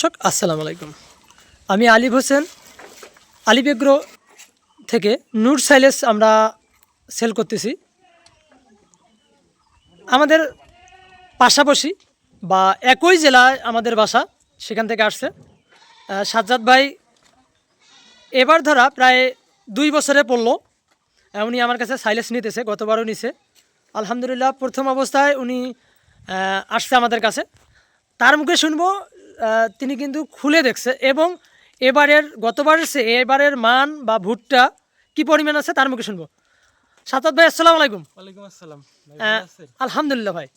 দর্শক আসসালামু আলাইকুম। আমি আলিফ হোসেন, আলিফ এগ্রো থেকে নূর সাইলেস আমরা সেল করতেছি। আমাদের পাশাপাশি বা একই জেলায় আমাদের বাসা, সেখান থেকে আসছে সাজ্জাদ ভাই। এবার ধরা প্রায় 2 বছরে পড়লো উনি আমার কাছে সাইলেস নিতেছে, গতবারও নিছে। আলহামদুলিল্লাহ, প্রথম অবস্থায় উনি আসছে আমাদের কাছে। তার মুখে শুনবো তিনি কিন্তু খুলে দেখছে এবং গতবারের চেয়ে এবারের মান বা ভুট্টা কি পরিমাণ আছে তার মুখে শুনবো। সাজ্জাদ ভাই আসসালামু আলাইকুম। ওয়ালাইকুম আসসালাম ভাই, আহ, ভালো আছেন? আলহামদুলিল্লাহ ভাই।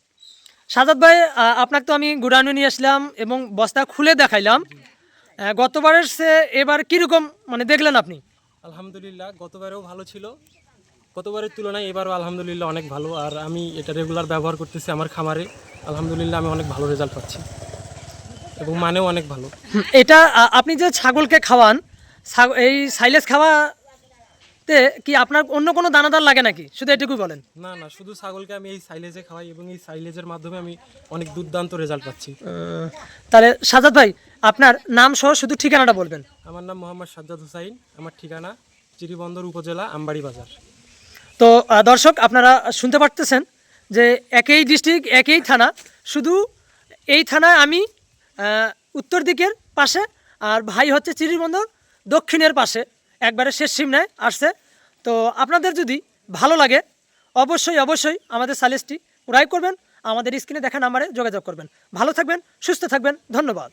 সাজ্জাদ ভাই, আপনাকে তো আমি গুড়ানো নিয়ে আসলাম এবং বস্তা খুলে দেখাইলাম। গতবারের চেয়ে এবার কীরকম মানে দেখলেন আপনি? আলহামদুলিল্লাহ, গতবারেও ভালো ছিল, গতবারের তুলনায় এবারও আলহামদুলিল্লাহ অনেক ভালো। আর আমি এটা রেগুলার ব্যবহার করতেছি আমার খামারে। আলহামদুলিল্লাহ আমি অনেক ভালো রেজাল্ট পাচ্ছি এবং মানেও অনেক ভালো। এটা আপনি যে ছাগলকে খাওয়ান, এই সাইলেজ খাওয়াতে কি আপনার অন্য কোনো দানাদার লাগে নাকি? শুধু এটুকুই বলেন। না না, শুধু ছাগলকে আমি এই সাইলেজে খাওয়াই এবং এই সাইলেজের মাধ্যমে আমি অনেক দুর্দান্ত রেজাল্ট পাচ্ছি। তাহলে সাজ্জাদ ভাই, আপনার নাম সহ শুধু ঠিকানাটা বলবেন। আমার নাম মোহাম্মদ সাজ্জাদ হুসাইন, আমার ঠিকানা চিরিবন্দর উপজেলা আমবাড়ি বাজার। তো দর্শক, আপনারা শুনতে পারতেছেন যে একই ডিস্ট্রিক্ট, একই থানা, শুধু এই থানায় আমি উত্তর দিকের পাশে, আর ভাই হচ্ছে চিরিবন্দর দক্ষিণের পাশে, একবারে শেষ সীমানায় আসছে। তো আপনাদের যদি ভালো লাগে অবশ্যই অবশ্যই আমাদের সাইলেজটি ক্রয় করবেন, আমাদের স্ক্রিনে দেখা নাম্বারে যোগাযোগ করবেন। ভালো থাকবেন, সুস্থ থাকবেন, ধন্যবাদ।